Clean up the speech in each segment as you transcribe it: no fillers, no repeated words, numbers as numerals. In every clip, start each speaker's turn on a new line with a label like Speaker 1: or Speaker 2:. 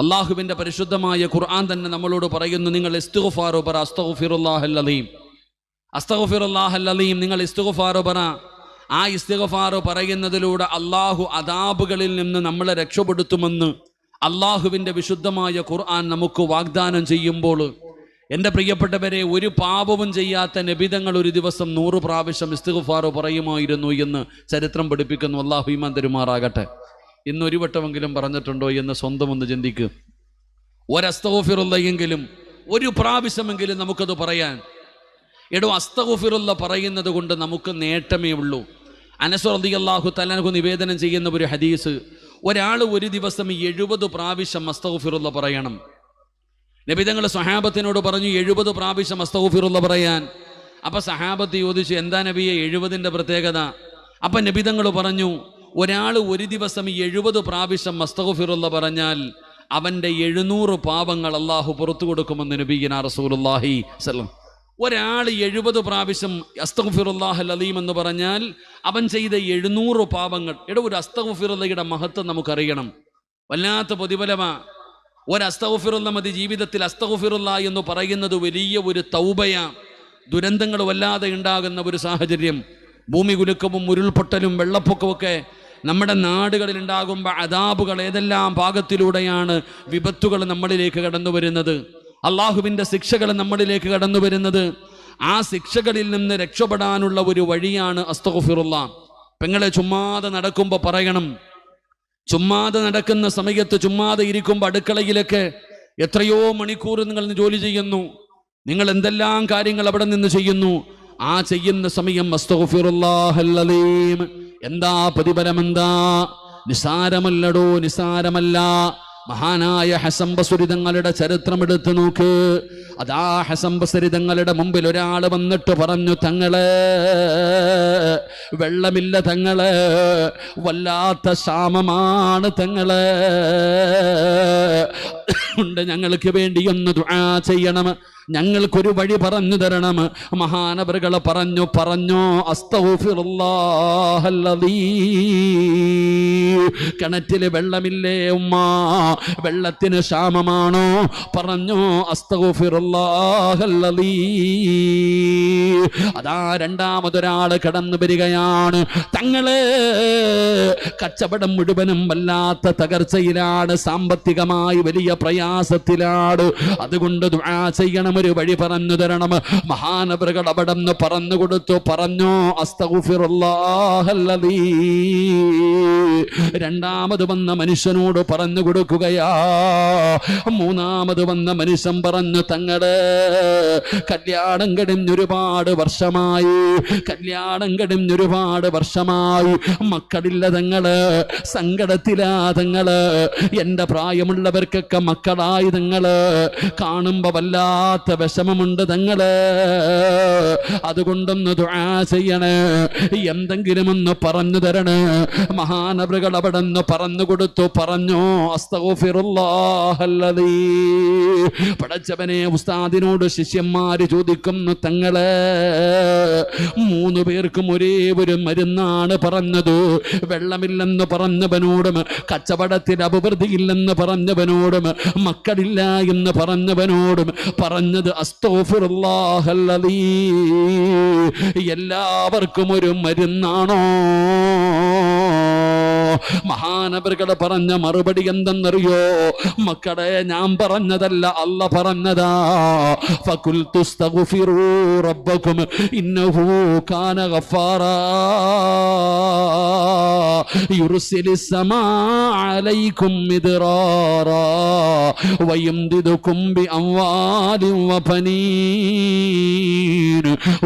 Speaker 1: അള്ളാഹുവിൻ്റെ പരിശുദ്ധമായ ഖുർആൻ തന്നെ നമ്മളോട് പറയുന്നു, നിങ്ങൾ ഇസ്തിഗ്ഫാർ പറ, അസ്തഗ്ഫിറുല്ലാഹൽ അലീം, അസ്തഗ്ഫിറുല്ലാഹൽ അലീം, നിങ്ങൾ ഇസ്തിഗ്ഫാർ പറ. ആ ഇസ്തിഗ്ഫാർ പറയുന്നതിലൂടെ അള്ളാഹു അദാബുകളിൽ നിന്ന് നമ്മളെ രക്ഷപ്പെടുത്തുമെന്ന് അള്ളാഹുവിൻ്റെ വിശുദ്ധമായ ഖുർആൻ നമുക്ക് വാഗ്ദാനം ചെയ്യുമ്പോൾ, എൻ്റെ പ്രിയപ്പെട്ടവരെ, ഒരു പാപവും ചെയ്യാത്ത നബിതങ്ങൾ ഒരു ദിവസം 100 പ്രാവശ്യം ഇസ്തിഗ്ഫാർ പറയുമായിരുന്നു എന്ന് ചരിത്രം പഠിപ്പിക്കുന്നു. അള്ളാഹു ഈമാൻ തരുമാറാകട്ടെ. ഇന്നൊരു വട്ടമെങ്കിലും പറഞ്ഞിട്ടുണ്ടോ എന്ന് സ്വന്തം ഒന്ന് ചിന്തിക്കുക. ഒരസ്തഗ്ഫിറുല്ലയെങ്കിലും ഒരു പ്രാവശ്യമെങ്കിലും നമുക്കത് പറയാൻ. എടോ, അസ്തഗ്ഫിറുല്ല പറയുന്നത് കൊണ്ട് നമുക്ക് നേട്ടമേ ഉള്ളൂ. അനസ് റളിയല്ലാഹു തആല അൻഹു നിവേദനം ചെയ്യുന്ന ഒരു ഹദീസ്, ഒരാൾ ഒരു ദിവസം 70 പ്രാവശ്യം അസ്തഗ്ഫിറുല്ല പറയണം. നബിതങ്ങൾ സ്വഹാബത്തിനോട് പറഞ്ഞു 70 പ്രാവശ്യം അസ്തഗ്ഫിറുല്ല പറയാൻ. അപ്പം സഹാബത്ത് ചോദിച്ചു, എന്താ നബിയെ 70ൻ്റെ പ്രത്യേകത? അപ്പം നബിതങ്ങൾ പറഞ്ഞു, ഒരാൾ ഒരു ദിവസം 70 പ്രാവശ്യം അസ്തഗ്ഫിറുല്ല പറഞ്ഞാൽ അവൻ്റെ 700 പാപങ്ങൾ അള്ളാഹു പുറത്തു കൊടുക്കുമെന്ന് നബിയിനാ റസൂലുള്ളാഹി സ്വല്ലല്ലാഹു. ഒരാൾ 70 പ്രാവശ്യം അസ്തഗ്ഫിറുല്ലാഹൽ അലീം എന്ന് പറഞ്ഞാൽ അവൻ ചെയ്ത 700 പാപങ്ങൾ. ഒരു അസ്തഗ്ഫിറുല്ലയുടെ മഹത്വം നമുക്കറിയണം. വല്ലാത്ത പ്രതിഫലമാ. ഒരസ്തഗ്ഫിറുല്ല മതി ജീവിതത്തിൽ. അസ്തഗ്ഫിറുല്ല എന്ന് പറയുന്നത് വലിയ ഒരു തൗബയാ. ദുരന്തങ്ങൾ വല്ലാതെ ഉണ്ടാകുന്ന ഒരു സാഹചര്യം, ഭൂമി കുലുക്കവും ഉരുൾപൊട്ടലും വെള്ളപ്പൊക്കമൊക്കെ നമ്മുടെ നാടുകളിൽ ഉണ്ടാകുമ്പോൾ അദാബുകൾ ഏതെല്ലാം ഭാഗത്തിലൂടെയാണ് വിപത്തുകൾ നമ്മളിലേക്ക് കടന്നു വരുന്നത്, അള്ളാഹുവിൻ്റെ ശിക്ഷകൾ നമ്മളിലേക്ക് കടന്നു വരുന്നത്. ആ ശിക്ഷകളിൽ നിന്ന് രക്ഷപ്പെടാനുള്ള ഒരു വഴിയാണ് അസ്തഗ്ഫിറുല്ല. പെങ്ങളെ, ചുമ്മാതെ നടക്കുമ്പോൾ പറയണം. ചുമ്മാതെ നടക്കുന്ന സമയത്ത്, ചുമ്മാതെ ഇരിക്കുമ്പോൾ അടുക്കളയിലൊക്കെ എത്രയോ മണിക്കൂർ നിങ്ങൾ ജോലി ചെയ്യുന്നു, നിങ്ങൾ എന്തെല്ലാം കാര്യങ്ങൾ അവിടെ നിന്ന് ചെയ്യുന്നു. ആ ചെയ്യുന്ന സമയം അസ്തഗ്ഫിറുല്ലാഹൽ അലീം. എന്താ പ്രതിഫലം? എന്താ? നിസാരമല്ലടോ, നിസാരമല്ല. മഹാനായ ഹസൻ ബസ്രി തങ്ങളുടെ ചരിത്രം എടുത്തു നോക്ക്. അതാ ഹസൻ ബസ്രി തങ്ങളുടെ മുമ്പിൽ ഒരാൾ വന്നിട്ട് പറഞ്ഞു, തങ്ങളെ, വെള്ളമില്ല തങ്ങളെ, വല്ലാത്ത ക്ഷാമമാണ് തങ്ങളെ, ഉണ്ട് ഞങ്ങൾക്ക് വേണ്ടി ഒന്ന് ദുആ ചെയ്യണം, ഞങ്ങൾക്കൊരു വഴി പറഞ്ഞു തരണം. മഹാനവറുകൾ പറഞ്ഞു അസ്തഗ്ഫിറുല്ലാഹൽ അലീം. കിണറ്റില് വെള്ളമില്ലേ ഉമ്മ? വെള്ളത്തിന് ക്ഷാമമാണോ? പറഞ്ഞു അസ്തഗ്ഫിറുല്ലാഹൽ അലീം. അതാ രണ്ടാമതൊരാൾ കടന്നു വരികയാണ്. തങ്ങളെ, കച്ചവടം മുഴുവനും വല്ലാത്ത തകർച്ചയിലാണ്, സാമ്പത്തികമായി വലിയ പ്രയാസത്തിലാണ്, അതുകൊണ്ട് ദുആ ചെയ്യണം, ഒരു വഴി പറഞ്ഞു തരണം. മഹാനവറുകൾ അവിടെ നിന്ന് പറഞ്ഞു കൊടുത്തു. പറഞ്ഞു അസ്തഗ്ഫിറുല്ലാഹൽ അലീം. രണ്ടാമത് വന്ന മനുഷ്യനോട് പറഞ്ഞു കൊടുക്കുകയാ. മൂന്നാമത് വന്ന മനുഷ്യൻ പറഞ്ഞു, തങ്ങളെ, കല്യാണം കഴിഞ്ഞൊരുപാട് വർഷമായി, കല്യാണം കഴിഞ്ഞൊരുപാട് വർഷമായി, മക്കളില്ല തങ്ങള്, സങ്കടത്തിലാ തങ്ങള്, എൻ്റെ പ്രായമുള്ളവർക്കൊക്കെ മക്കളായി തങ്ങള്, കാണുമ്പോ വല്ലാത്ത വിഷമമുണ്ട് തങ്ങള്, അതുകൊണ്ടൊന്ന് ദുആ ചെയ്യണേ, എന്തെങ്കിലും ഒന്ന് പറഞ്ഞു തരണേ. മഹാനവറുകൾ അവിടെ നിന്ന് പറഞ്ഞു കൊടുത്തു. പറഞ്ഞു അസ്തഗ്ഫിറുല്ലാഹൽ അലീം. പടച്ചവനെ, ഉസ്താദിനോട് ശിഷ്യന്മാര് ചോദിക്കുന്നു, തങ്ങളെ, 3 പേർക്കും ഒരേ ഒരു മരുന്നാണ് പറഞ്ഞത്. വെള്ളമില്ലെന്ന് പറഞ്ഞവനോടും, കച്ചവടത്തിൽ അഭിവൃദ്ധിയില്ലെന്ന് പറഞ്ഞവനോടും, മക്കളില്ല എന്ന് പറഞ്ഞവനോടും പറഞ്ഞത് അസ്തഗ്ഫിറുല്ലാഹൽ അലീം. എല്ലാവർക്കും ഒരു മരുന്നാണോ? മഹാനവറുകൾ പറഞ്ഞ മറുപടി എന്തെന്നറിയോ? മക്കളെ, ഞാൻ പറഞ്ഞതല്ല, അല്ല പറഞ്ഞതാ. ഫഖുൽതു അസ്തഗ്ഫിറൂ റബ്ബക്കും ഇന്നഹു കാന ഗഫാറാ യുർസിലിസ് സമാ അലൈക്കും മിദ്റാറാ വയംദിദുക്കും ബിഅംവാലിൻ വബനീൻ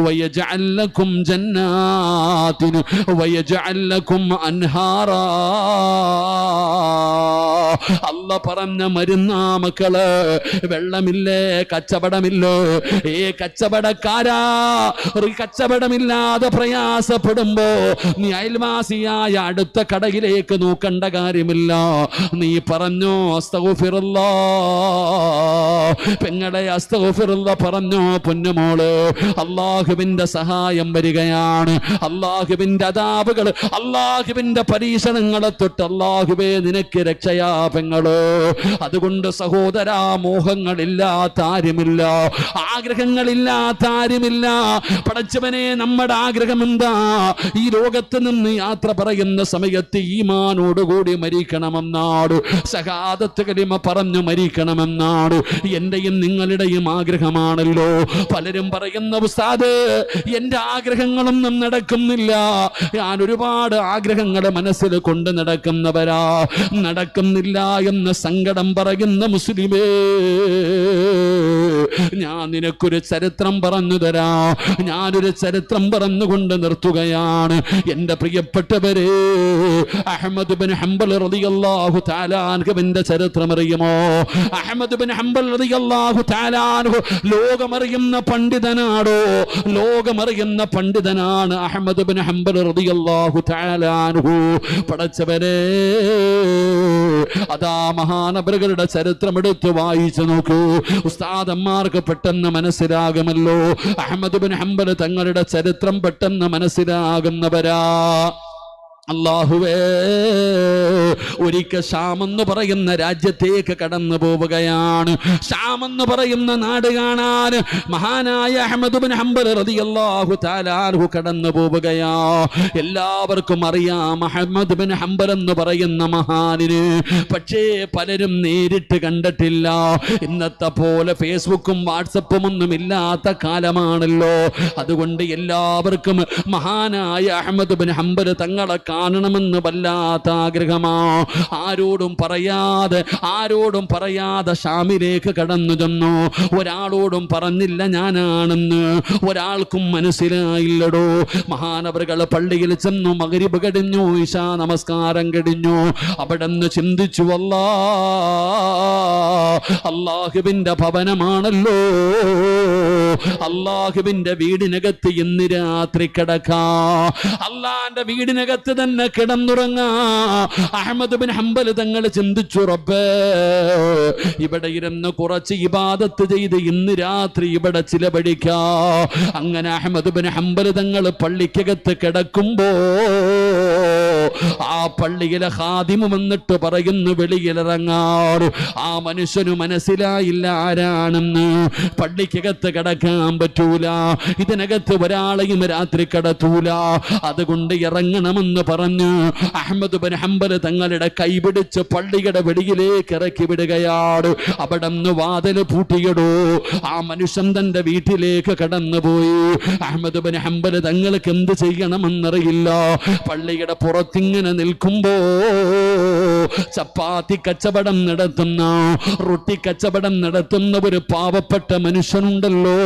Speaker 1: വയജഅൽ ലക്കും ജന്നാത്തിൻ വയജഅൽ ലക്കും അൻഹാറാ. അല്ല പറഞ്ഞ മരുന്നാ മക്കള്. വെള്ളമില്ലേ? കച്ചവടമില്ലോ? കച്ചവടക്കാരാ, കച്ചവടമില്ലാതെ പ്രയാസപ്പെടുമ്പോ നീ അയൽവാസിയായ അടുത്ത കടയിലേക്ക് നോക്കേണ്ട കാര്യമില്ല. നീ പറഞ്ഞോ അസ്തഗ്ഫിറുല്ലാഹ്. പെങ്ങളെ, അസ്തഗ്ഫിറുല്ലാഹ് പറഞ്ഞോ പൊന്നുമോള്. അള്ളാഹുവിന്റെ സഹായം വരികയാണ്. അള്ളാഹുവിന്റെ അദാബുകൾ, അള്ളാഹുവിന്റെ പരീക്ഷണങ്ങൾ ആഗ്രഹങ്ങളെ തൊട്ട് അല്ലാഹുവേ നിനക്ക് രക്ഷയാ പെങ്ങള്. അതുകൊണ്ട് സഹോദരാ, മോഹങ്ങളില്ലാത്ത ആരുമില്ല, ആഗ്രഹങ്ങളില്ലാത്ത ആരുമില്ല. പടച്ചവനെ, നമ്മുടെ ആഗ്രഹം എന്താ? ഈ ലോകത്ത് നിന്ന് യാത്ര പറയുന്ന സമയത്ത് ഈമാനോടുകൂടി മരിക്കണമെന്നാണ്, ശഹാദത്ത് കലിമ പറഞ്ഞു മരിക്കണമെന്നാണ് എന്റെയും നിങ്ങളുടെയും ആഗ്രഹമാണല്ലോ. പലരും പറയുന്ന ഉസ്താദ്, എന്റെ ആഗ്രഹങ്ങളൊന്നും നടക്കുന്നില്ല. ഞാൻ ഒരുപാട് ആഗ്രഹങ്ങളെ മനസ്സിൽ കൊണ്ട് നടക്കുന്നവരാ. നടക്കുന്നില്ല എന്ന സങ്കടം പറയുന്ന മുസ്ലിമേ, ഞാൻ നിനക്കൊരു ചരിത്രം പറഞ്ഞു തരാം. ഞാനൊരു ചരിത്രം പറഞ്ഞുകൊണ്ട് നിർത്തുകയാണ്. എന്റെ പ്രിയപ്പെട്ടവരെ, അഹ്മദ് ബിൻ ഹംബൽ റളിയല്ലാഹു തആല അൻഹുവിന്റെ ചരിത്രം അറിയുമോ? അഹ്മദ് ബിൻ ഹംബൽ റളിയല്ലാഹു തആല അൻഹു ലോകമറിയുന്ന പണ്ഡിതനാണോ? ലോകമറിയുന്ന പണ്ഡിതനാണ് അഹ്മദ് ബിൻ ഹംബൽ റളിയല്ലാഹു തആല അൻഹു. പടച്ചവരെ, അതാ മഹാനബറുകളുടെ ചരിത്രം എടുത്ത് വായിച്ചു നോക്കൂ. ഉസ്താദന്മാർക്ക് പെട്ടെന്ന് മനസ്സിലാകുമല്ലോ. അഹ്മദ് ബിൻ ഹംബൽ തങ്ങളുടെ ചരിത്രം പെട്ടെന്ന് മനസ്സിലാകുന്നവരാ. അല്ലാഹുവേ, ഒരിക്കൽ ഷാം എന്ന് പറയുന്ന രാജ്യത്തേക്ക് കടന്നു പോവുകയാണ്. ഷാം എന്ന് പറയുന്ന നാട് കാണാൻ മഹാനായ അഹ്മദ് ബിൻ ഹംബൽ റളിയല്ലാഹു തആല അൻഹു കടന്നു പോവുകയാ. എല്ലാവർക്കും അറിയാം അഹ്മദ് ബിൻ ഹംബൽ എന്ന് പറയുന്ന മഹാനിന്. പക്ഷേ പലരും നേരിട്ട് കണ്ടിട്ടില്ല. ഇന്നത്തെ പോലെ ഫേസ്ബുക്കും വാട്സപ്പും ഒന്നും ഇല്ലാത്ത കാലമാണല്ലോ. അതുകൊണ്ട് എല്ലാവർക്കും മഹാനായ അഹ്മദ് ബിൻ ഹംബൽ തങ്ങളെ കാണണമെന്ന് വല്ലാത്ത ആഗ്രഹമാ. ആരോടും പറയാതെ ഷാമിലേക്ക് കടന്നു ചെന്നു. ഒരാളോടും പറഞ്ഞില്ല ഞാനാണെന്ന്. ഒരാൾക്കും മനസ്സിലായില്ലടോ. മഹാനവറുകൾ പള്ളിയിൽ ചെന്നു. മഗ്രിബ് കഴിഞ്ഞു, ഇശാ നമസ്കാരം കഴിഞ്ഞു. അവിടെ നിന്ന് ചിന്തിച്ചു, അല്ലാഹുവിന്റെ ഭവനമാണല്ലോ, അല്ലാഹുവിന്റെ വീടിനകത്ത് ഇന്ന് രാത്രി കിടക്കാ, അല്ലാഹുവിന്റെ വീടിനകത്ത് തന്നെ കിടന്നുറങ്ങാ. അഹ്മദ് ബിൻ ഹംബൽ തങ്ങൾ ചിന്തിച്ചു, റബ്ബേ, ഇവിടെ ഇരുന്ന് കുറച്ച് ഇബാദത്ത് ചെയ്ത് ഇന്ന് രാത്രി ഇവിടെ ചിലവഴിക്കാ. അങ്ങനെ അഹ്മദ് ബിൻ ഹംബൽ തങ്ങൾ പള്ളിക്കകത്ത് കിടക്കുമ്പോ ആ പള്ളിയിലെ ഖാദിമു വന്നിട്ട് പറയുന്നു, വെളിയിലിറങ്ങാറ്. ആ മനുഷ്യന് മനസ്സിലായില്ല ആരാണെന്ന്. പള്ളിക്കകത്ത് കിടക്കാൻ പറ്റൂല, ഇതിനകത്ത് ഒരാളെയും രാത്രി കിടത്തൂല, അതുകൊണ്ട് ഇറങ്ങണമെന്ന് പറഞ്ഞു അഹ്മദ് ബിൻ ഹംബൽ തങ്ങളുടെ കൈപിടിച്ച് പള്ളിയുടെ വെളിയിലേക്ക് ഇറക്കി വിടുകയാണ്. അവിടെ നിന്ന് വാതിൽ പൂട്ടിയിടൂ. ആ മനുഷ്യൻ തന്റെ വീട്ടിലേക്ക് കടന്നുപോയി. അഹ്മദ് ബിൻ ഹംബൽ തങ്ങൾക്ക് എന്ത് ചെയ്യണമെന്നറിയില്ല. പള്ളിയുടെ പുറത്തിങ്ങനെ നിൽക്കുമ്പോ ചപ്പാത്തി കച്ചവടം നടത്തുന്ന, റൊട്ടി കച്ചവടം നടത്തുന്ന ഒരു പാവപ്പെട്ട മനുഷ്യനുണ്ടല്ലോ.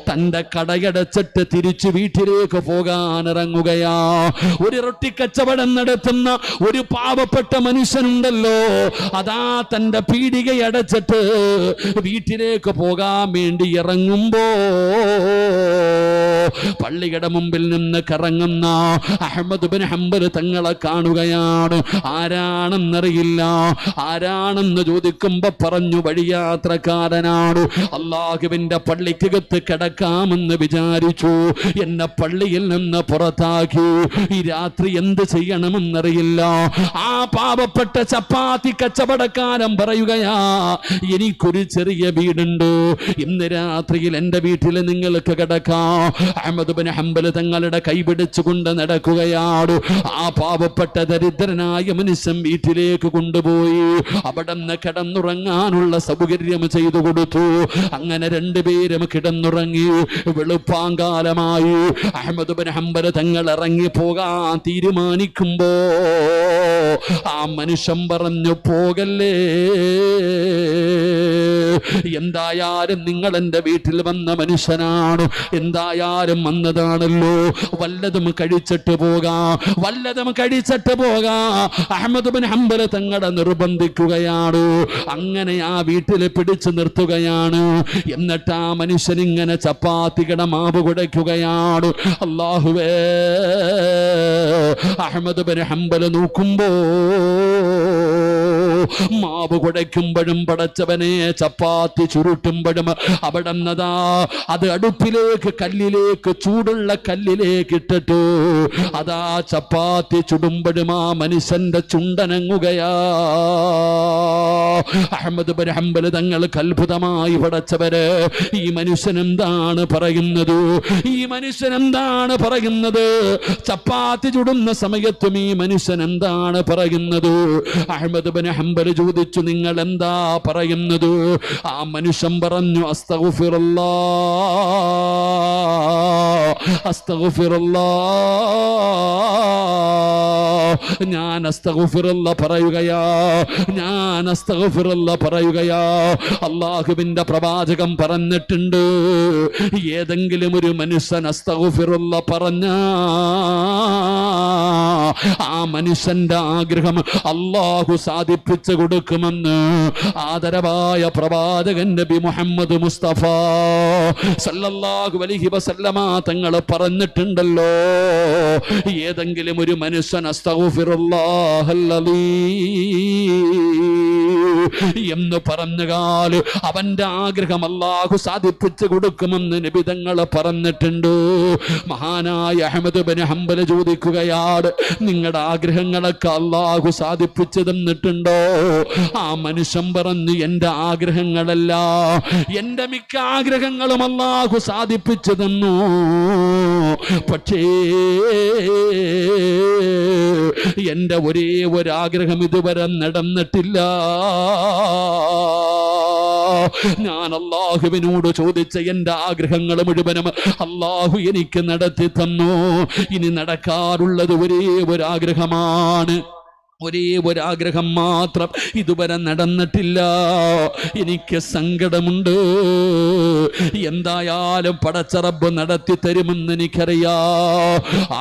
Speaker 1: തന്റെ കടയടച്ചിട്ട് തിരിച്ചു വീട്ടിലേക്ക് പോകാൻ ഇറങ്ങുകയാ. ഒരു റൊട്ടി കച്ചവടം നടത്തുന്ന ഒരു പാവപ്പെട്ട മനുഷ്യനുണ്ടല്ലോ, അതാ തന്റെ പീടികയടച്ചിട്ട് വീട്ടിലേക്ക് പോകാൻ വേണ്ടി ഇറങ്ങുമ്പോ പള്ളിയുടെ മുമ്പിൽ നിന്ന് കറങ്ങുന്ന അഹ്മദ് ബിൻ ഹംബൽ തങ്ങളെ കാണുകയാണ്. ആരാണെന്നറിയില്ല. ആരാണെന്ന് ചോദിക്കുമ്പോ പറഞ്ഞു, വഴിയാത്രക്കാരനാണ്. അല്ലാഹുവിന്റെ പള്ളിക്കകത്ത് കിടക്കാമെന്ന് വിചാരിച്ചു, എന്നെ പള്ളിയിൽ നിന്ന് പുറത്താക്കി. ഈ രാത്രി എന്ത് ചെയ്യണമെന്നറിയില്ല. ആ പാവപ്പെട്ട ചപ്പാത്തി കച്ചവടക്കാരൻ പറയുകയാ, എനിക്കൊരു ചെറിയ വീടുണ്ട്, ഇന്ന് രാത്രിയിൽ എന്റെ വീട്ടിൽ നിങ്ങൾക്ക് കിടക്കാം. അഹ്മദ് ബിൻ ഹംബൽ തങ്ങളുടെ കൈപിടിച്ചുകൊണ്ട് നടക്കുകയാണ്. ആ പാവപ്പെട്ട ദരിദ്രനായ മനുഷ്യൻ വീട്ടിലേക്ക് കൊണ്ടുപോയി അവിടെ നിന്ന് കിടന്നുറങ്ങാനുള്ള സൗകര്യം ചെയ്തു കൊടുത്തു. അങ്ങനെ രണ്ടുപേരും കിടന്നുറങ്ങി. വെളുപ്പാങ്കാലമായി. അഹ്മദ് ബിൻ ഹംബൽ തങ്ങൾ ഇറങ്ങി പോകാൻ തീരുമാനിക്കുമ്പോ ആ മനുഷ്യൻ പറഞ്ഞു, പോകല്ലേ, എന്തായാലും നിങ്ങൾ എന്റെ വീട്ടിൽ വന്ന മനുഷ്യനാണ്, എന്തായാലും വന്നതാണല്ലോ, വല്ലതും കഴിച്ചിട്ട് പോകാം, വല്ലതും കഴിച്ചിട്ട് പോകാം. അഹ്മദ് ബിൻ ഹംബൽ തങ്ങളെ നിർബന്ധിക്കുകയാണ്. അങ്ങനെ ആ വീട്ടിൽ പിടിച്ചു നിർത്തുകയാണ്. എന്നിട്ട് ആ മനുഷ്യൻ ഇങ്ങനെ ചപ്പാത്തിയുടെ മാവ് കുടയ്ക്കുകയാണ്. അല്ലാഹുവേ, അഹ്മദ് ബിൻ ഹംബൽ നോക്കുമ്പോ മാവ് കുഴയ്ക്കുമ്പോഴും പടച്ചവനെ ചപ്പാത്തി ചുരുട്ടുമ്പോഴും അവിടുന്നതാ അത് അടുപ്പിലേക്ക് കല്ലിലേക്ക് ചൂടുള്ള കല്ലിലേക്ക് ഇട്ടിട്ടു അതാ ചപ്പാത്തി ചുടുമ്പോഴും ആ മനുഷ്യന്റെ ചുണ്ടനങ്ങുകയാ. അഹ്മദ് ബിൻ ഹംബൽ തങ്ങൾക്ക് അത്ഭുതമായി പടച്ചവര് ഈ മനുഷ്യൻ എന്താണ് പറയുന്നത്, ഈ മനുഷ്യൻ എന്താണ് പറയുന്നത്, ചപ്പാത്തി ചുടുന്ന സമയത്തും ഈ മനുഷ്യൻ എന്താണ് പറയുന്നത്? അഹ്മദ് ബിൻ ഹംബൽ ചോദിച്ചു, നിങ്ങൾ എന്താ പറയുന്നത്? ആ മനുഷ്യൻ പറഞ്ഞു, അസ്തഗ്ഫിറുല്ലാഹ് അസ്തഗ്ഫിറുല്ലാഹ്, ഞാൻ അസ്തഗ്ഫിറുല്ലാഹ് പറയുകയാ, ഞാൻ അസ്തഗ്ഫിറുല്ലാഹ് പറയുകയാ. അല്ലാഹുവിന്റെ പ്രവാചകൻ പറഞ്ഞിട്ടുണ്ട്, ഏതെങ്കിലും ഒരു മനുഷ്യൻ അസ്തഗ്ഫിറുല്ലാഹ് പറഞ്ഞ ആ മനുഷ്യന്റെ ആഗ്രഹം അല്ലാഹു സാധിപ്പിച്ചു കൊടുക്കുമെന്ന് ആദരവായ പ്രവാചകൻ നബി മുഹമ്മദ് മുസ്തഫ സല്ലല്ലാഹു അലൈഹി വസല്ലമ തങ്ങൾ പറഞ്ഞിട്ടുണ്ടല്ലോ. ഏതെങ്കിലും ഒരു മനുഷ്യൻ എന്ന് പറഞ്ഞാൽ അവന്റെ ആഗ്രഹം അല്ലാഹു സാധിപ്പിച്ചു കൊടുക്കുമെന്ന് നബി തങ്ങൾ പറഞ്ഞിട്ടുണ്ട്. മഹാനായ അഹ്മദ് ബിൻ ഹംബൽ ചോദിക്കുകയാണ്, നിങ്ങളുടെ ആഗ്രഹങ്ങളൊക്കെ അല്ലാഹു സാധിപ്പിച്ചു തന്നിട്ടുണ്ടോ? ആ മനുഷ്യൻ പറഞ്ഞു, എന്റെ ആഗ്രഹങ്ങളല്ല, എന്റെ മിക്ക ആഗ്രഹങ്ങളും അല്ലാഹു സാധിപ്പിച്ചു തന്നു, പക്ഷേ എന്റെ ഒരേ ഒരാഗ്രഹം ഇതുവരെ നടന്നിട്ടില്ല. ഞാൻ അല്ലാഹുവിനോട് ചോദിച്ച എന്റെ ആഗ്രഹങ്ങൾ മുഴുവനും അല്ലാഹു എനിക്ക് നടത്തി തന്നു. ഇനി നടക്കാറുള്ളത് ഒരേ ഒരാഗ്രഹമാണ്, ഒരേ ഒരാഗ്രഹം മാത്രം ഇതുവരെ നടന്നിട്ടില്ല. എനിക്ക് സങ്കടമുണ്ട്. എന്തായാലും പടച്ച റബ്ബ് നടത്തി തരുമെന്ന് എനിക്കറിയാ.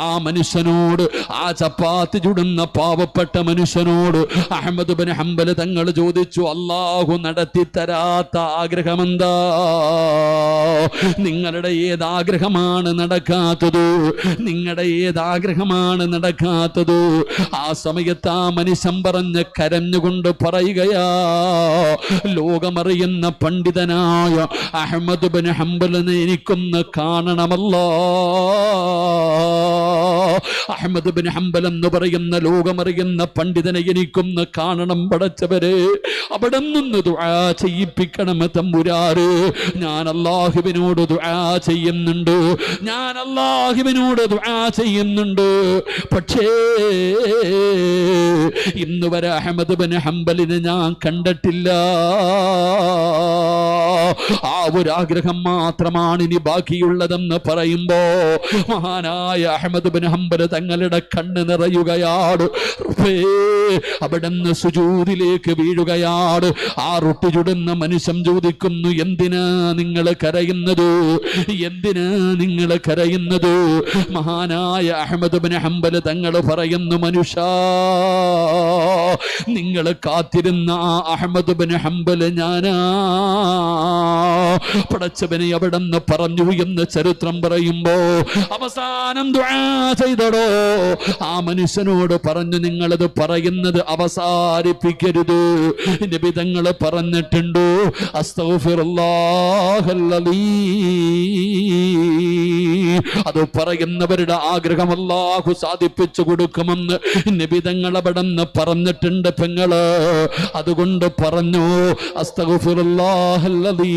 Speaker 1: ആ മനുഷ്യനോട്, ആ ചപ്പാത്തി ചുടുന്ന പാവപ്പെട്ട മനുഷ്യനോട് അഹ്മദ് ബിൻ ഹംബൽ തങ്ങൾ ചോദിച്ചു, അല്ലാഹു നടത്തി തരാത്ത ആഗ്രഹമെന്താ? നിങ്ങളുടെ ഏതാഗ്രഹമാണ് നടക്കാത്തത്? നിങ്ങളുടെ ഏതാഗ്രഹമാണ് നടക്കാത്തത്? ആ സമയത്ത് ആ മനുഷ്യൻ പറഞ്ഞ് കരഞ്ഞുകൊണ്ട് പറയുകയാ, ലോകമറിയുന്ന പണ്ഡിതനായ അഹ്മദ് ബിൻ ഹംബലിനെ എനിക്കൊന്ന് കാണണമല്ലോ. അഹ്മദ് ബിൻ ഹംബൽ എന്ന് പറയുന്ന ലോകമറിയുന്ന പണ്ഡിതനെ എനിക്കൊന്ന് കാണണം പടച്ചവരെ. അവിടെ നിന്ന് ദുആ ചെയ്യിപ്പിക്കണം തമ്പുരാറ്. ഞാൻ അല്ലാഹുവിനോട് ദുആ ചെയ്യുന്നുണ്ട്, ഞാൻ അല്ലാഹുവിനോട് ദുആ ചെയ്യുന്നുണ്ട്. പക്ഷേ ഇന്ന് വരെ അഹ്മദ് ബിൻ ഹംബലിനെ ഞാൻ കണ്ടിട്ടില്ല. ആ ഒരാഗ്രഹം മാത്രമാണ് ഇനി ബാക്കിയുള്ളതെന്ന് പറയുമ്പോ മഹാനായ അഹ്മദ് ബിൻ ഹംബൽ തങ്ങളുടെ കണ്ണ് നിറയുകയാണ്. അവിടുന്ന് സുജൂദിലേക്ക് വീഴുകയാണ്. ആ റൊട്ടി ചുടുന്ന മനുഷ്യൻ ചോദിക്കുന്നു, എന്തിനാ നിങ്ങൾ കരയുന്നത്? എന്തിനാ നിങ്ങൾ കരയുന്നത്? മഹാനായ അഹ്മദ് ബിൻ ഹംബൽ തങ്ങൾ പറയുന്നു, മനുഷ്യ, നിങ്ങൾ കാത്തിരുന്ന അഹ്മദ് ബിൻ ഹംബൽ ഞാനാ. പടച്ചവനെ അവിടെന്ന് പറഞ്ഞു എന്ന് ചരിത്രം പറയുമ്പോ അവസാനം ദുആ ചെയ്തടോ ആ മനുഷ്യനോട് പറഞ്ഞു, നിങ്ങളത് പറയുന്നത് അവസാനിപ്പിക്കരുത്. നബി തങ്ങൾ പറഞ്ഞിട്ടുണ്ട്, അസ്തഗ്ഫിറുല്ലാഹല്ലദീ, അത് പറയുന്നവരുടെ ആഗ്രഹം അല്ലാഹു സാധിപ്പിച്ചു കൊടുക്കുമെന്ന് നബി തങ്ങൾ അവിടെന്ന് പറഞ്ഞിട്ടുണ്ട് പെങ്ങള്. അതുകൊണ്ട് പറഞ്ഞു, അസ്തഗ്ഫിറുല്ലാഹല്ലദീ.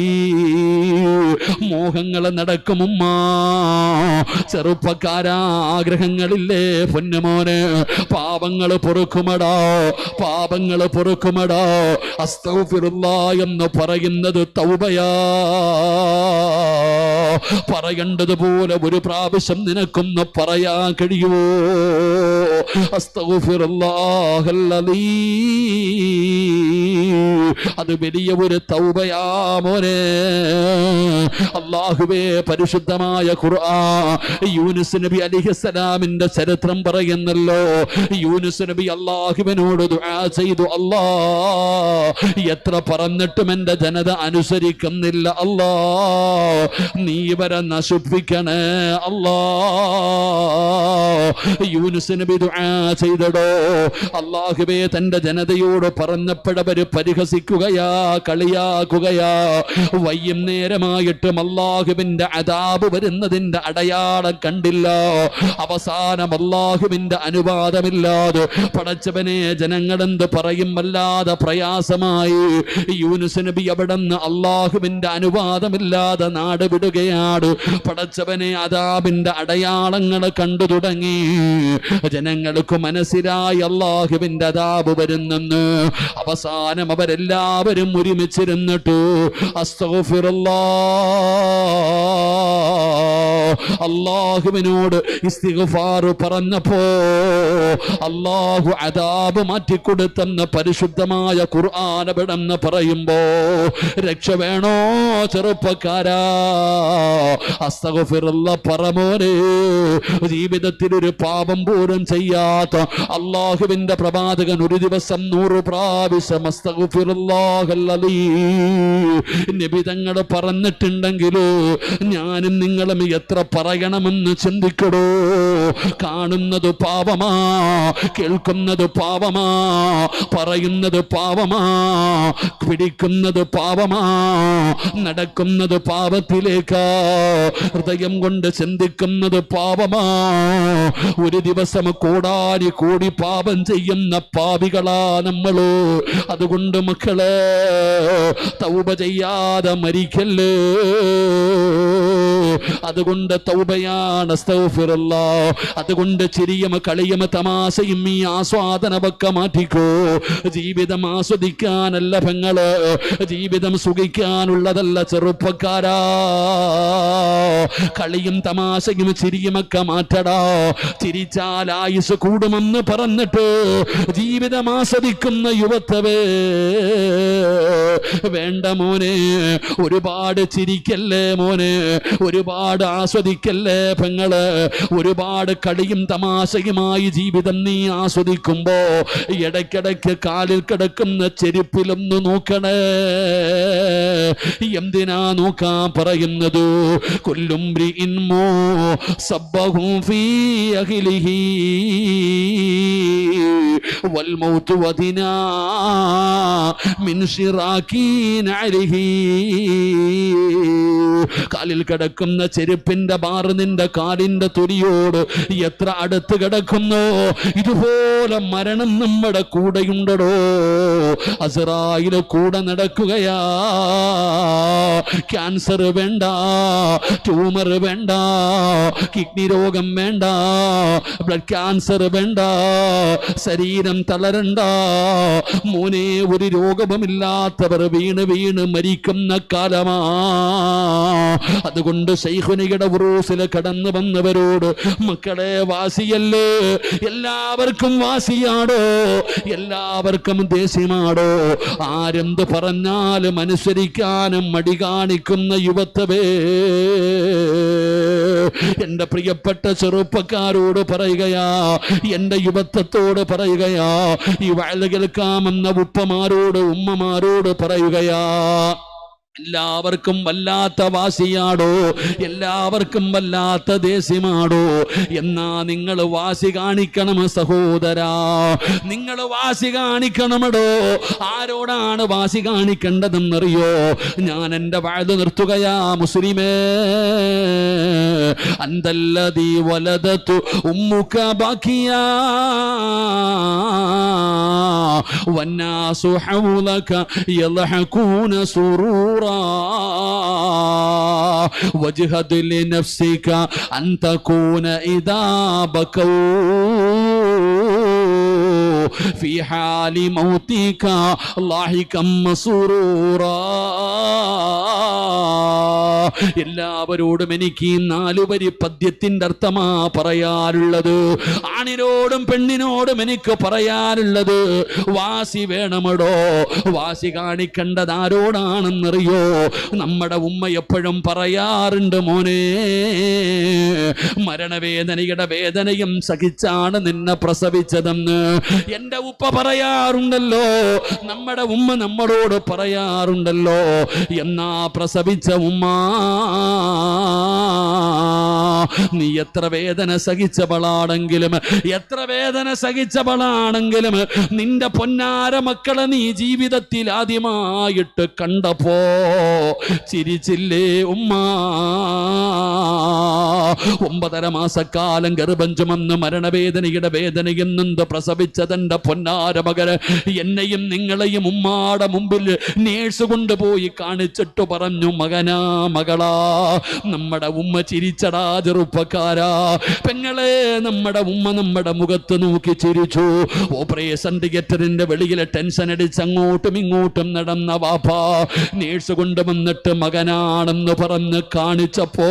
Speaker 1: മോഹങ്ങൾ നടക്കുമുമ്മ, ചെറുപ്പക്കാരാ, ആഗ്രഹങ്ങളില്ലേ പൊന്നുമോനെ? പാപങ്ങൾ പൊറുക്കുമടാ, പാപങ്ങൾ പൊറുക്കുമടാ. അസ്തഗ്ഫിറുല്ലാഹ് എന്ന് പറയുന്നത് തൗബയാ. പറയേണ്ടതുപോലെ ഒരു പ്രാവശ്യം നിനക്കൊന്ന് പറയാൻ കഴിയുമോ? അസ്തഗ്ഫിറുല്ലാഹല്ലദീ അത് വലിയ ഒരു തൗബയാ മോനെ. അല്ലാഹുവേ, പരിശുദ്ധമായ ഖുർആൻ യൂനുസ് നബി അലൈഹിസ്സലാമിന്റെ ചരിത്രം പറയുന്നല്ലോ. യൂനുസ് നബി അല്ലാഹുവിനോട് ദുആ ചെയ്തു, അല്ലാ എത്ര പറഞ്ഞിട്ടും എന്റെ ജനത അനുസരിക്കുന്നില്ല, അല്ലാ നീ ഇവരെ നശിപ്പിക്കണേ അല്ലാ. യൂനുസ് നബി ദുആ ചെയ്തടോ. അല്ലാഹുവേ, തന്റെ ജനതയോട് പറഞ്ഞപ്പോഴവര് പരിഹസിക്കുകയാ, കളിയാക്കുകയാ. വൈകുന്നേരമായിട്ടും അല്ലാഹുവിന്റെ അദാബ് വരുന്നതിന്റെ അടയാളം കണ്ടില്ല. അവസാനം അല്ലാഹുവിന്റെ അനുവാദമില്ലാതെ പടച്ചവനെ ജനങ്ങളെന്ത് പറയും, വല്ലാതെ പ്രയാസമായി. യൂനുസ് നബി അവിടുന്ന് അല്ലാഹുവിന്റെ അനുവാദമില്ലാതെ നാട് വിടുകയാണ്. പടച്ചവനെ അദാബിന്റെ അടയാളങ്ങൾ കണ്ടു തുടങ്ങി. ജനങ്ങൾക്ക് മനസ്സിലായി അല്ലാഹുവിന്റെ അദാബ് വരുന്നെന്ന്. അവസാനം അവരെല്ലാവരും ഒരുമിച്ചിരുന്നിട്ട് അല്ലാഹുവിനോട് ഇസ്തിഗ്ഫാർ പറഞ്ഞപ്പോ അല്ലാഹു അദാബ് മാറ്റിക്കൊടുത്തെന്ന് പരിശുദ്ധമായ ഖുർആൻ അവിടെന്ന് പറയുമ്പോ രക്ഷ വേണോ ചെറുപ്പക്കാരാ? അസ്തഗ്ഫിറുല്ലാഹ് പറമോനെ. ജീവിതത്തിൽ ഒരു പാപം പോലും ചെയ്യാത്ത അല്ലാഹുവിന്റെ പ്രവാചകൻ ഒരു ദിവസം 100 പ്രാവശ്യം അസ്തഗ്ഫിറുല്ലാഹൽ അലീം നബി തങ്ങൾ പറഞ്ഞിട്ടുണ്ടെങ്കിലോ ഞാനും നിങ്ങളും എത്ര പറയണമെന്ന് ചിന്തിക്കടോ. കാണുന്നത് പാപമാ, കേൾക്കുന്നത് പാപമാ, പറയുന്നത് പാപമാ, പിടിക്കുന്നത് പാപമാ, നടക്കുന്നത് പാപത്തിലേക്കാ, ഹൃദയം കൊണ്ട് ചിന്തിക്കുന്നത് പാപമാ. ഒരു ദിവസം കോടാനി കോടി പാപം ചെയ്യുന്ന പാപികളാ നമ്മള്. അതുകൊണ്ട് മക്കളെ, തൗബ ചെയ്യാതെ മരിക്കല്ലേ. അതുകൊണ്ട് തൗബയാണ് അസ്തഗ്ഫിറുല്ലാഹ്. അതുകൊണ്ട് ചിരിയും കളിയും തമാശയും ഈ ആസ്വാദനമൊക്കെ മാറ്റിക്കോ. ജീവിതം ആസ്വദിക്കാനല്ല പെങ്ങള്, ജീവിതം സുഖിക്കാനുള്ളതല്ല ചെറുപ്പക്കാരാ. കളിയും തമാശയും ചിരിയുമൊക്കെ മാറ്റടാ. ചിരിച്ചാൽ ആയുസ് കൂടുമെന്ന് പറഞ്ഞിട്ട് ജീവിതം ആസ്വദിക്കുന്ന യുവത്വേ വേണ്ട മോനെ. ഒരുപാട് ചിരിക്കല്ലേ മോനെ, ഒരുപാട് ആസ്വദിക്കല്ലേ പെങ്ങള്. ഒരുപാട് കളിയും തമാശയുമായി ജീവിതം നീ ആസ്വദിക്കുമ്പോ ഇടയ്ക്കിടയ്ക്ക് കാലിൽ കിടക്കുന്ന ചെരുപ്പിലൊന്ന് നോക്കണേ. എന്തിനാ നോക്കാൻ പറയുന്നത്? കുല്ലും മ്രിഇൻ സബ്ബഹു ഫീ അഹ്ലിഹി വൽ മൗതു വദിനാ മിൻ ശിറാകീൻ അലൈഹി. കാലിൽ കിടക്കുന്ന ചെരുപ്പിന്റെ ബാർ നിന്റെ കാലിന്റെ തൊലിയോട് എത്ര അടുത്ത് കിടക്കുന്നു. ഇതുപോലെ മരണം നമ്മുടെ കൂടെയുണ്ടോ. അസ്റായില് കൂടെ നടക്കുകയാ. ക്യാൻസർ വേണ്ട, ട്യൂമർ വേണ്ട, കിഡ്നി രോഗം വേണ്ട, ബ്ലഡ് ക്യാൻസർ വേണ്ട, ശരീരം തളരണ്ട മോനെ. ഒരു രോഗവുമില്ലാത്തവർ വീണ് വീണ് മരിക്കുന്ന കാലമാ. അതുകൊണ്ട് ശൈഖുനിയുടെ ഉറൂസിൽ കടന്നു വന്നവരോട് മക്കളെ വാസിയല്ലേ, എല്ലാവർക്കും വാസിയാടോ, എല്ലാവർക്കും ദേഷ്യമാടോ. ആരെന്ത് പറഞ്ഞാലും അനുസരിക്കാനും മടി കാണിക്കുന്ന യുവത്വേ, എന്റെ പ്രിയപ്പെട്ട ചെറുപ്പക്കാരോട് പറയുകയാ, എന്റെ യുവത്വത്തോട് പറയുകയാ, ഈ വഅദ് കേൾക്കാമെന്ന ഉപ്പമാരോട് ഉമ്മമാരോട് പറയുകയാ. എല്ലാവർക്കും വല്ലാത്ത വാശിയാടോ, എല്ലാവർക്കും വല്ലാത്ത ദേഷ്യമാടോ. എന്നാ നിങ്ങൾ വാശി കാണിക്കണം സഹോദരാ, നിങ്ങൾ വാശി കാണിക്കണമടോ. ആരോടാണ് വാശി കാണിക്കേണ്ടതെന്നറിയോ? ഞാൻ എൻ്റെ വഅദ് നിർത്തുകയാ മുസ്ലിമേ. അന്തല്ലദീ വലദതു ഉമ്മുക ബാക്കിയാ വന്നാസു ഹൗലക യൽഹഖൂന സുറൂറ وجهد لنفسك أن تكون إذا بكوا في حال موتك لاحقا مسرورا. എല്ലാവരോടും എനിക്ക് ഈ 4 വരി പദ്യത്തിന്റെ അർത്ഥമാ പറയാറുള്ളത്. ആണിനോടും പെണ്ണിനോടും എനിക്ക് പറയാറുള്ളത്, വാശി വേണമടോ. വാശി കാണിക്കേണ്ടത് ആരോടാണെന്നറിയോ? നമ്മുടെ ഉമ്മ എപ്പോഴും പറയാറുണ്ട്, മോനെ, മരണവേദനയുടെ വേദനയും സഹിച്ചാണ് നിന്നെ പ്രസവിച്ചതെന്ന്. എൻ്റെ ഉപ്പ പറയാറുണ്ടല്ലോ, നമ്മുടെ ഉമ്മ നമ്മളോട് പറയാറുണ്ടല്ലോ. എന്നാ പ്രസവിച്ച ഉമ്മ, നീ എത്ര വേദന സഹിച്ചവളാണെങ്കിലും, എത്ര വേദന സഹിച്ചവളാണെങ്കിലും, നിന്റെ പൊന്നാര മക്കളെ നീ ജീവിതത്തിൽ ആദ്യമായിട്ട് കണ്ടപ്പോ ചിരിച്ചില്ലേ ഉമ്മ? 9.5 മാസക്കാലം ഗർഭം ചുമന്ന് മരണവേദനയുടെ വേദനയിൽ നിന്ന് പ്രസവിച്ചതെന്റെ പൊന്നാര മകന് എന്നെയും നിങ്ങളെയും ഉമ്മാടെ മുമ്പിൽ നേഴ്സ് കൊണ്ടുപോയി കാണിച്ചിട്ട് പറഞ്ഞു, മകനാ മകളാ, നമ്മുടെ ഉമ്മ ചിരിച്ചടാ ചെറുപ്പക്കാരാ. പെങ്ങളെ, നമ്മുടെ ഉമ്മ നമ്മുടെ മുഖത്ത് നോക്കി ചിരിച്ചു. ഓപ്പറേഷൻ തിയേറ്ററിന്റെ വെളിയിൽ ടെൻഷൻ അടിച്ച് അങ്ങോട്ടും ഇങ്ങോട്ടും നടന്ന വാപ്പ നേഴ്സ് കൊണ്ടുവന്നിട്ട് മകനാണെന്ന് പറഞ്ഞ് കാണിച്ചപ്പോ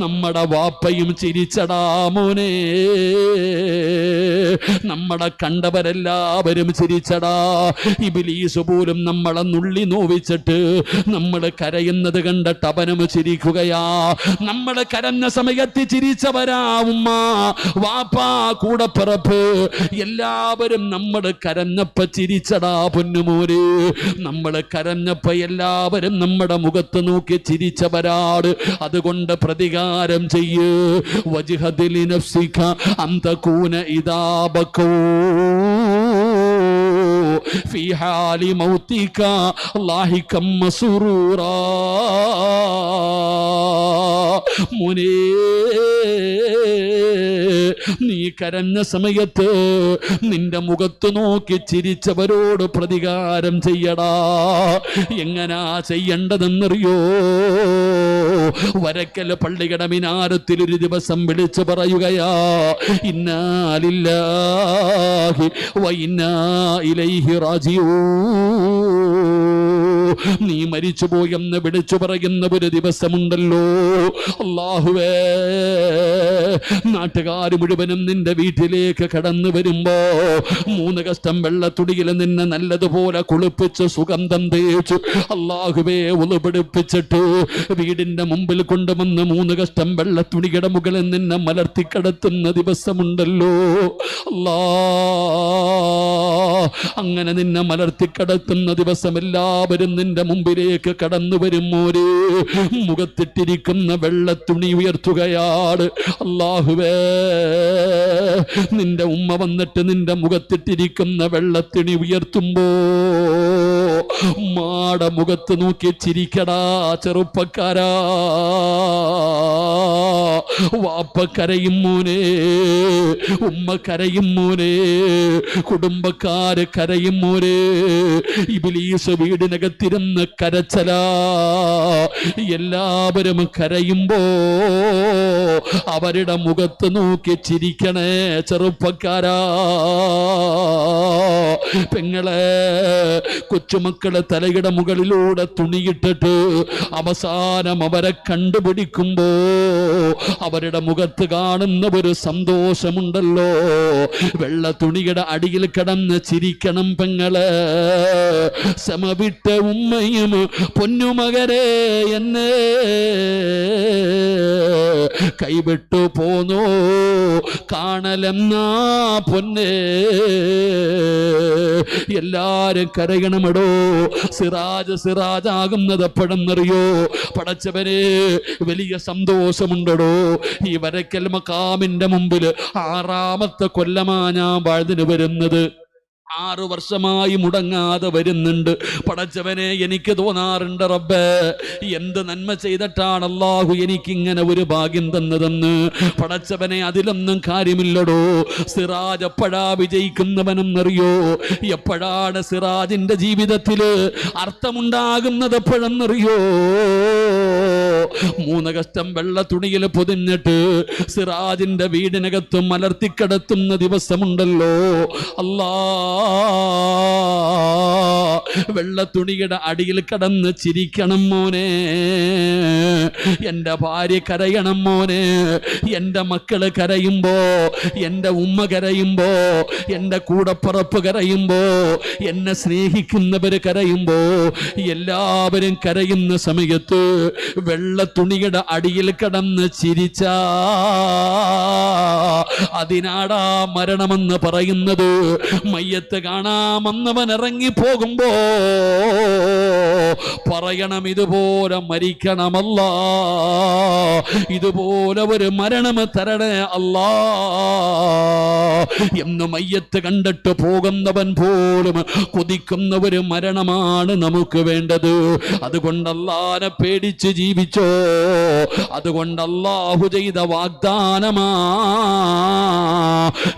Speaker 1: നമ്മുടെ വാപ്പയും ചിരിച്ചടാ മോനെ. നമ്മളെ കണ്ടവരെല്ലാവരും ചിരിച്ചടാ. ഇബ്ലീസ് പോലും നമ്മളെ നുള്ളി നോവിച്ചിട്ട് നമ്മൾ കരയുന്നത് കണ്ടിട്ട് അവനും ചിരിക്കുകയാ. നമ്മൾ കരഞ്ഞ സമയത്ത് ചിരിച്ചവരാ ഉമ്മ, വാപ്പ, കൂടപ്പിറപ്പ്, എല്ലാവരും നമ്മൾ കരഞ്ഞപ്പോ ചിരിച്ചടാ പൊന്നുമോര്. നമ്മൾ കരഞ്ഞപ്പോ എല്ലാവരും നമ്മുടെ മുഖത്ത് നോക്കി ചിരിച്ചവരാട്. അതുകൊണ്ട് പ്രതികാരം ചെയ്യ്. വജ്ഹദിലി നഫ്സിക അന്തകൂന ഇദാ ബകൂ ഫീ ഹാലി മൗതിക ലാഹികം മസ്റൂറാ. മോനേ, നീ കരഞ്ഞ സമയത്ത് നിന്റെ മുഖത്ത് നോക്കി ചിരിച്ചവരോട് പ്രതികാരം ചെയ്യടാ. എങ്ങനാ ചെയ്യേണ്ടതെന്നറിയോ? വരക്കൽ പള്ളിയുടെ മിനാരത്തിൽ ഒരു ദിവസം വിളിച്ചു പറയുകയാ, ഇന്നാ ലില്ലാഹി വ ഇന്നാ ഇലൈഹി റാജിഊൻ. നീ മരിച്ചുപോയെന്ന് വിളിച്ചു പറയുന്ന ഒരു ദിവസമുണ്ടല്ലോ. അല്ലാഹുവേ, നാട്ടുകാർ മുഴുവനും നിന്റെ വീട്ടിലേക്ക് കടന്നു വരുമ്പോ 3 കഷ്ടം വെള്ളത്തുടിയിൽ നിന്നെ നല്ലതുപോലെ കുളിപ്പിച്ച് സുഗന്ധം തേച്ചു അല്ലാഹുവേ ഉളുപിടിപ്പിച്ചിട്ട് വീടിന്റെ മുമ്പിൽ കൊണ്ടുവന്ന് 3 കഷ്ടം വെള്ളത്തുണിയുടെ മുകളിൽ നിന്നെ മലർത്തിക്കിടത്തുന്ന ദിവസമുണ്ടല്ലോ. അല്ലാ, അങ്ങനെ നിന്നെ മലർത്തിക്കിടത്തുന്ന ദിവസം എല്ലാവരും നിന്റെ മുമ്പിലേക്ക് കടന്നു വരുമ്പോര് മുഖത്തിട്ടിരിക്കുന്ന വെള്ളത്തുണി ഉയർത്തുകയാണ്. അല്ലാഹുവേ, നിന്റെ ഉമ്മ വന്നിട്ട് നിന്റെ മുഖത്തിട്ടിരിക്കുന്ന വെള്ളത്തുണി ഉയർത്തുമ്പോ ഉമ്മാടെ മുഖത്ത് നോക്കി ചിരിക്കടാ ചെറുപ്പക്കാരാ. വാപ്പ കരയും മോനെ, ഉമ്മ കരയും മോനെ, കുടുംബക്കാര് കരയും മോനെ. ഇബ്ലീസ് വീടിനകത്തിരുന്ന് കരച്ചലാ. എല്ലാവരും കരയുമ്പോ അവരുടെ മുഖത്ത് നോക്കി ചിരിക്കണേ ചെറുപ്പക്കാരാ. പെങ്ങളെ, കൊച്ചുമക്കളെ തലയുടെ മുകളിലൂടെ തുണിയിട്ടിട്ട് അവസാനം അവരെ കണ്ടുപിടിക്കുമ്പോ അവരുടെ മുഖത്ത് കാണുന്ന ഒരു സന്തോഷമുണ്ടല്ലോ. വെള്ള തുണിയുടെ അടിയിൽ കിടന്ന് ചിരിക്കണം പെങ്ങളെ. സമവിട്ട ഉമ്മയും പൊന്നുമകരെ എന്നെ കൈവിട്ടു പോന്നോ കാണലെന്നാ പൊന്നേ. എല്ലാരും കരയണമടോ. സിറാജാകുന്നത് എപ്പോഴെന്നറിയോ? പടച്ചവനെ, വലിയ സന്തോഷമുണ്ടോ. ഈ വരക്കൽ മഖാമിന്റെ മുമ്പിൽ 6ാമത്തെ കൊല്ലമാ ഞാൻ വാഴ്ന്നിന് വരുന്നത്. 6 വർഷമായി മുടങ്ങാതെ വരുന്നുണ്ട്. പടച്ചവനെ, എനിക്ക് തോന്നാറുണ്ട്, റബ്ബേ, എന്ത് നന്മ ചെയ്തിട്ടാണ് അല്ലാഹു എനിക്കിങ്ങനെ ഒരു ഭാഗ്യം തന്നതെന്ന്. പടച്ചവനെ, അതിലൊന്നും കാര്യമില്ലടോ. സിറാജ് എപ്പോഴാ വിജയിക്കുന്നവനെന്നറിയോ? എപ്പോഴാണ് സിറാജിന്റെ ജീവിതത്തില് അർത്ഥമുണ്ടാകുന്നത് എപ്പോഴെന്നറിയോ? 3 കഷ്ടം വെള്ള തുണിയിൽ പൊതിഞ്ഞിട്ട് സിറാജിന്റെ വീടിനകത്തും മലർത്തിക്കടത്തുന്ന ദിവസമുണ്ടല്ലോ, അല്ലാ, വെള്ള തുണിയുടെ അടിയിൽ കടന്ന് ചിരിക്കണം മോനെ, എൻ്റെ ഭാര്യ കരയണം മോനെ, എൻ്റെ മക്കള് കരയുമ്പോ, എൻ്റെ ഉമ്മ കരയുമ്പോ, എൻ്റെ കൂടപ്പറപ്പ് കരയുമ്പോ, എന്നെ സ്നേഹിക്കുന്നവര് കരയുമ്പോ, എല്ലാവരും കരയുന്ന സമയത്ത് വെള്ള തുണിയുടെ അടിയിൽ കടന്ന് ചിരിച്ച അതിനാടാ മരണമെന്ന് പറയുന്നത്. മയ്യത്ത് കാണാമെന്നവൻ ഇറങ്ങി പോകുമ്പോ പറയണം, ഇതുപോലെ മരിക്കണമല്ലാ, ഇതുപോലെ ഒരു മരണം തരണേ അല്ലാ എന്ന് മയ്യത്ത് കണ്ടിട്ട് പോകുന്നവൻ പോലും കൊതിക്കുന്ന ഒരു മരണമാണ് നമുക്ക് വേണ്ടത്. അതുകൊണ്ട് അല്ലാഹനെ പേടിച്ച് ജീവിച്ചോ. അതുകൊണ്ട് അല്ലാഹു ചെയ്ത വാഗ്ദാനമാ,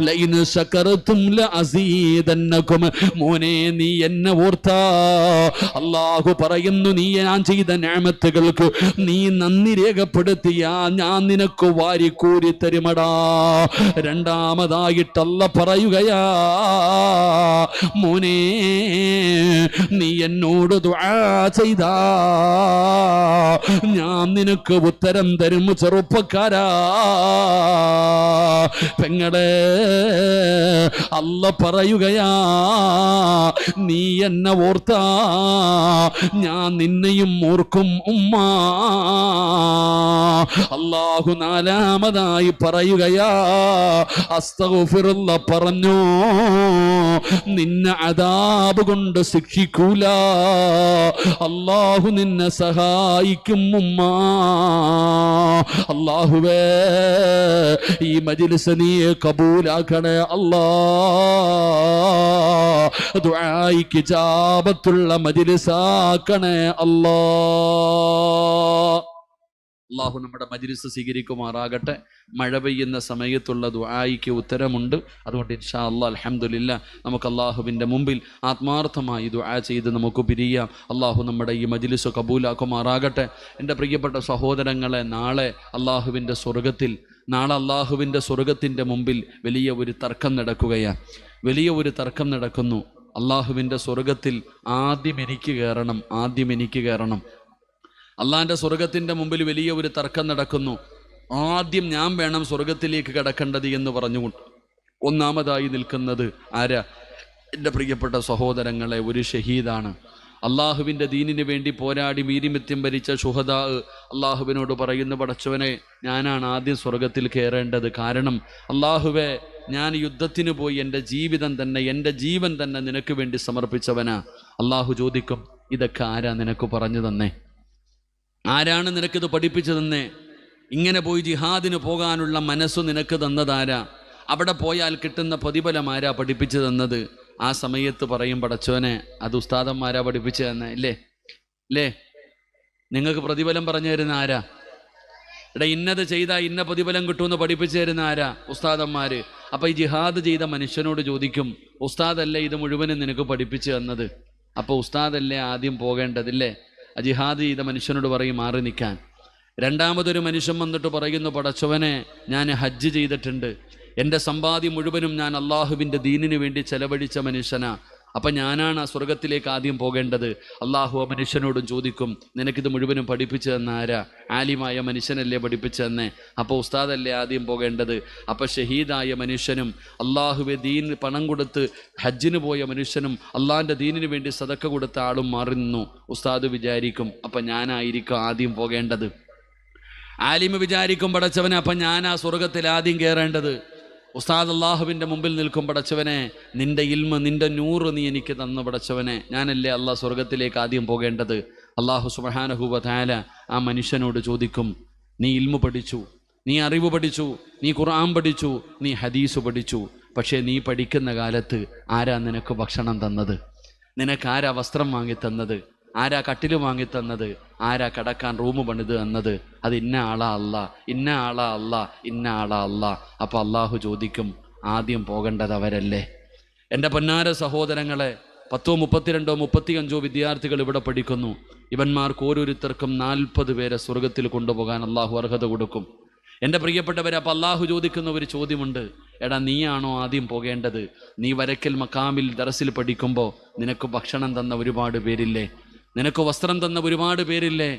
Speaker 1: ലൈൻ ശകർതും ലഅസീദന്നകും, മോനെ നീ എന്നെ ഓർത്താ, അല്ലാഹു പറയുന്നു, നീ ഞാൻ ചെയ്ത നിഅമത്തുകൾക്ക് നീ നന്ദി രേഖപ്പെടുത്തിയാ ഞാൻ നിനക്ക് വാരിക്കൂരി തരുമടാ. രണ്ടാമതായിട്ട് അല്ലാഹു പറയുകയാ, മോനെ നീ എന്നോട് ദുആ ചെയ്താ ഞാൻ നിനക്ക് ഉത്തരം തരും. ചെറുപ്പക്കാരാ, പെങ്ങളെ, അല്ലാഹു പറയുകയാ, നീ എന്നെ ഓർത്താ ഞാൻ നിന്നെയും ഓർക്കും ഉമ്മ. അല്ലാഹു നാലാമതായി പറയുകയാ, അസ്തഗ്ഫിറുല്ലാഹ് പറഞ്ഞു, നിന്നെ അദാബ് കൊണ്ട് ശിക്ഷിക്കൂല, അല്ലാഹു നിന്നെ സഹായിക്കും ഉമ്മ. അല്ലാഹുവേ, ഈ മജ്ലിസ് നീ കബൂലാക്കണേ അല്ലാ, ദുആയിക്ക് ഇജാബത്തുള്ള മജ്ലിസാക്കണേ അല്ലാ. അല്ലാഹു നമ്മുടെ മജ്ലിസ് സ്വീകരിക്കുമാറാകട്ടെ. മഴ പെയ്യുന്ന സമയത്തുള്ള ദുആയിക്ക് ഉത്തരമുണ്ട്. അതുകൊണ്ട് ഇൻഷാ അല്ലാഹ് അൽഹംദുലില്ലാ നമുക്ക് അല്ലാഹുവിൻ്റെ മുമ്പിൽ ആത്മാർത്ഥമായി ദുആ ചെയ്ത് നമുക്ക് പിരിയാം. അല്ലാഹു നമ്മുടെ ഈ മജ്ലിസ് കബൂലാക്കുമാറാകട്ടെ. എൻ്റെ പ്രിയപ്പെട്ട സഹോദരങ്ങളെ, നാളെ അല്ലാഹുവിൻ്റെ സ്വർഗത്തിൻ്റെ മുമ്പിൽ വലിയ ഒരു തർക്കം നടക്കുകയാണ്. വലിയ ഒരു തർക്കം നടക്കുന്നു. അല്ലാഹുവിൻ്റെ സ്വർഗത്തിൽ ആദ്യം എനിക്ക് കയറണം. അള്ളാഹിൻ്റെ സ്വർഗത്തിൻ്റെ മുമ്പിൽ വലിയ ഒരു തർക്കം നടക്കുന്നു. ആദ്യം ഞാൻ വേണം സ്വർഗത്തിലേക്ക് കടക്കേണ്ടത് എന്ന് പറഞ്ഞുകൊണ്ട് ഒന്നാമതായി നിൽക്കുന്നത് ആരാ? എൻ്റെ പ്രിയപ്പെട്ട സഹോദരങ്ങളെ, ഒരു ഷഹീദാണ്. അള്ളാഹുവിൻ്റെ ദീനിന് വേണ്ടി പോരാടി വീരിമത്യം ഭരിച്ച ശുഹദാ അള്ളാഹുവിനോട് പറയുന്നു, പടച്ചവനെ, ഞാനാണ് ആദ്യം സ്വർഗത്തിൽ കയറേണ്ടത്. കാരണം അള്ളാഹുവേ, ഞാൻ യുദ്ധത്തിന് പോയി എൻ്റെ ജീവൻ തന്നെ നിനക്ക് വേണ്ടി സമർപ്പിച്ചവനാ. അള്ളാഹു ചോദിക്കും, ഇതൊക്കെ ആരാ നിനക്ക് പറഞ്ഞു തന്നേ? ആരാണ് നിനക്കിത് പഠിപ്പിച്ചു തന്നേ? ഇങ്ങനെ പോയി ജിഹാദിന് പോകാനുള്ള മനസ്സു നിനക്ക് തന്നതാരാ? അവിടെ പോയാൽ കിട്ടുന്ന പ്രതിഫലം ആരാ പഠിപ്പിച്ചു തന്നത്? ആ സമയത്ത് പറയും, പടച്ചോനെ, അത് ഉസ്താദന്മാരാ പഠിപ്പിച്ചു തന്നെ. ഇല്ലേ? നിങ്ങൾക്ക് പ്രതിഫലം പറഞ്ഞു തരുന്ന ആരാ? ഇന്നത് ചെയ്താൽ ഇന്ന പ്രതിഫലം കിട്ടുമെന്ന് പഠിപ്പിച്ചു തരുന്ന ആരാ? ഉസ്താദന്മാര്. അപ്പൊ ഈ ജിഹാദ് ചെയ്ത മനുഷ്യനോട് ചോദിക്കും, ഉസ്താദല്ലേ ഇത് മുഴുവനും നിനക്ക് പഠിപ്പിച്ചു തന്നത്? അപ്പൊ ഉസ്താദല്ലേ ആദ്യം പോകേണ്ടതില്ലേ? ജിഹാദ് ചെയ്ത മനുഷ്യനോട് പറയും മാറി നിൽക്കാൻ. രണ്ടാമതൊരു മനുഷ്യൻ വന്നിട്ട് പറയുന്നു, പടച്ചവനെ, ഞാൻ ഹജ്ജ് ചെയ്തിട്ടുണ്ട്, എൻ്റെ സമ്പാദ്യം മുഴുവനും ഞാൻ അള്ളാഹുവിൻ്റെ ദീനിന് വേണ്ടി ചെലവഴിച്ച മനുഷ്യനാ. അപ്പം ഞാനാണ് ആ സ്വർഗത്തിലേക്ക് ആദ്യം പോകേണ്ടത്. അള്ളാഹു ആ മനുഷ്യനോടും ചോദിക്കും, നിനക്കിത് മുഴുവനും പഠിപ്പിച്ചു തന്ന ആരാ? ആലിമായ മനുഷ്യനല്ലേ പഠിപ്പിച്ചു തന്നെ? അപ്പോൾ ഉസ്താദല്ലേ ആദ്യം പോകേണ്ടത്? അപ്പം ഷഹീദായ മനുഷ്യനും അള്ളാഹുവെ ദീൻ പണം കൊടുത്ത് ഹജ്ജിന് പോയ മനുഷ്യനും അള്ളാഹിൻ്റെ ദീനിന് വേണ്ടി സദക്ക കൊടുത്ത ആളും മാറി നിന്നു. ഉസ്താദ് വിചാരിക്കും, അപ്പം ഞാനായിരിക്കും ആദ്യം പോകേണ്ടത്. ആലിമ വിചാരിക്കും, പടച്ചവനെ, അപ്പം ഞാനാ സ്വർഗത്തിൽ ആദ്യം കയറേണ്ടത്. ഉസ്താദ് അള്ളാഹുവിൻ്റെ മുമ്പിൽ നിൽക്കും, പടച്ചവനെ, നിൻ്റെ ഇൽമ, നിൻ്റെ നൂറ് നീ എനിക്ക് തന്നു പടച്ചവനെ, ഞാനല്ലേ അള്ളാഹ് സ്വർഗത്തിലേക്ക് ആദ്യം പോകേണ്ടത്. അള്ളാഹു സുബ്ഹാനഹു വ തആല ആ മനുഷ്യനോട് ചോദിക്കും, നീ ഇൽമ പഠിച്ചു, നീ അറിവ് പഠിച്ചു, നീ ഖുർആൻ പഠിച്ചു, നീ ഹദീസ് പഠിച്ചു, പക്ഷേ നീ പഠിക്കുന്ന കാലത്ത് ആരാ നിനക്ക് ഭക്ഷണം തന്നത്? നിനക്കാരാ വസ്ത്രം വാങ്ങിത്തന്നത്? ആരാ കട്ടില് വാങ്ങിത്തന്നത്? ആരാ കടക്കാൻ റൂം പണിത് തന്നത്? അത് ഇന്ന ആളാ അല്ല, ഇന്ന ആളാ അല്ല, ഇന്ന ആളാ അല്ല. അപ്പോൾ അള്ളാഹു ചോദിക്കും, ആദ്യം പോകേണ്ടത് അവരല്ലേ? എൻ്റെ പൊന്നാര സഹോദരങ്ങളെ, 10, 32, 35 വിദ്യാർത്ഥികൾ ഇവിടെ പഠിക്കുന്നു. ഇവന്മാർക്ക് ഓരോരുത്തർക്കും 40 പേരെ സ്വർഗത്തിൽ കൊണ്ടുപോകാൻ അള്ളാഹു അർഹത കൊടുക്കും. എൻ്റെ പ്രിയപ്പെട്ടവരെ, അപ്പം അള്ളാഹു ചോദിക്കുന്ന ഒരു ചോദ്യമുണ്ട്. എടാ, നീയാണോ ആദ്യം പോകേണ്ടത്? നീ വരക്കൽ മക്കാമിൽ ദറസിൽ പഠിക്കുമ്പോൾ നിനക്ക് ഭക്ഷണം തന്ന ഒരുപാട് പേരില്ലേ? നിനക്ക് വസ്ത്രം തന്ന ഒരുപാട് പേരില്ലേ?